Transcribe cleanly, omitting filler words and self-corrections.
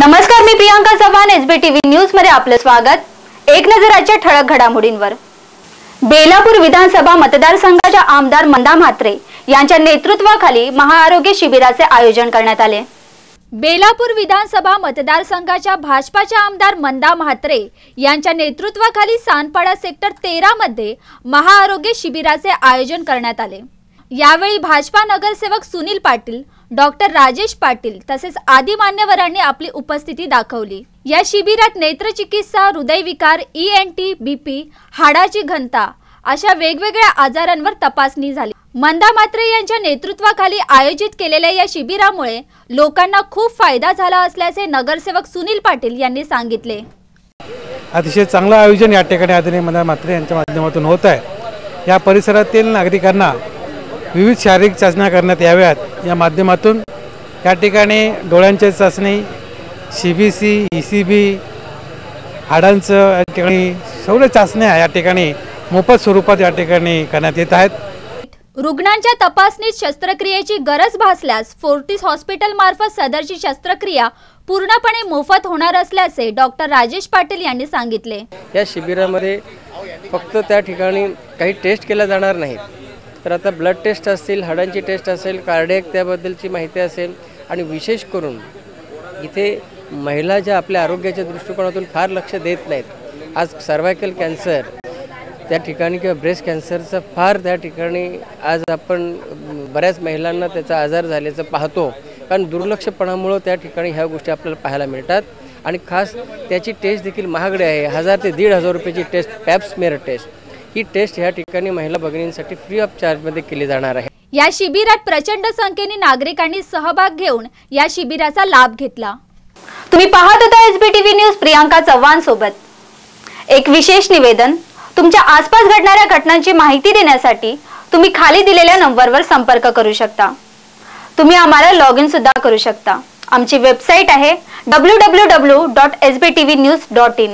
नमस्कार, मी प्रियांका चव्हाण, एसबीटीव्ही न्यूज मध्ये आपलं स्वागत। एक नजर आजच्या ठळक घडामोडींवर। बेलापूर विधानसभा मतदारसंघाच्या आमदार मंदा म्हात्रे यांच्या नेतृत्वाखाली महाआरोग्य शिबिराचे आयोजन करण्यात आले। बेलापूर विधानसभा मतदारसंघाच्या भाजपाच्या आमदार मंदा म्हात्रे यांच्या नेतृत्वाखाली सानपाडा सेक्टर 13 मध्ये महाआरोग्य शिबिराचे आयोजन करण्यात आले। यावेळी भाजपा नगरसेवक सुनील पाटील, डॉक्टर राजेश पाटील तसेच आदी मान्यवरांनी आपली उपस्थिती दाखवली। या शिबिरात नेत्रचिकित्सा, हृदयविकार, ENT, BP, हाडाची घनता अशा वेगवेगळ्या आजारांवर तपासणी झाली। मंदा म्हात्रे यांच्या नेतृत्वाखाली आयोजित केलेल्या या शिबिरामुळे लोकांना खूप फायदा झाला असल्याचे नगरसेवक सुनील पाटील यांनी सांगितले। अतिशय चांगलं आयोजन या ठिकाणी आदरणीय मंदा म्हात्रे यांच्या माध्यमातून होत आहे। या परिसरातील नागरिकांना विविध शारीरिक चाचण्या करण्यात याव्यात या माध्यमातून या ठिकाणी डोळ्यांची चाचणी, CBC, ECB, हाडांचं या ठिकाणी सर्व चाचण्या या ठिकाणी मोफत स्वरूपात या ठिकाणी करण्यात येत आहेत। रुग्णांच्या तपासणीत शस्त्रक्रियेची गरज भासल्यास फोर्टिस हॉस्पिटल मार्फत सदरची शस्त्रक्रिया पूर्णपणे मोफत होणार असल्याचे डॉक्टर राजेश पाटील यांनी सांगितले। या शिबिरामध्ये फक्त त्या ठिकाणी काही टेस्ट केल्या जाणार नाहीत, तर आता ब्लड टेस्ट असतील, हाडांची टेस्ट असेल, कार्डियक त्याबद्दलची माहिती असेल आणि विशेष करून इथे महिला ज्या आपल्या आरोग्याच्या दृष्टिकोनातून फार लक्ष देत नाहीत। आज सर्वायकल कॅन्सर त्या ठिकाणी किंवा ब्रेस्ट कॅन्सरचा फार त्या ठिकाणी आज आपण बऱ्याच महिलांना त्याचा आजार झाल्याचं पाहतो, कारण दुर्लक्षपणामुळे त्या ठिकाणी ह्या गोष्टी आपल्याला पाहायला मिळतात। आणि खास त्याची टेस्ट देखील महागडी आहे, 1000 ते 1500 रुपयाची टेस्ट, पॅप स्मेअर टेस्ट। ही टेस्ट या ठिकाणी महिला भगिनींसाठी फ्री ऑफ चार्ज मध्ये केली जाणार आहे। या शिबिरात प्रचंड संख्येने नागरिकांनी सहभाग घेऊन या शिबिराचा लाभ घेतला। तुम्ही पाहत होता एसबीटीव्ही न्यूज, प्रियांका चव्हाण सोबत। एक विशेष निवेदन, तुमच्या आसपास घडणाऱ्या घटनांची माहिती देण्यासाठी तुम्ही खाली दिलेल्या नंबरवर संपर्क करू शकता। तुम्ही आम्हाला लॉग इन सुद्धा करू शकता। आमची वेबसाईट आहे www.sbtvnews.in।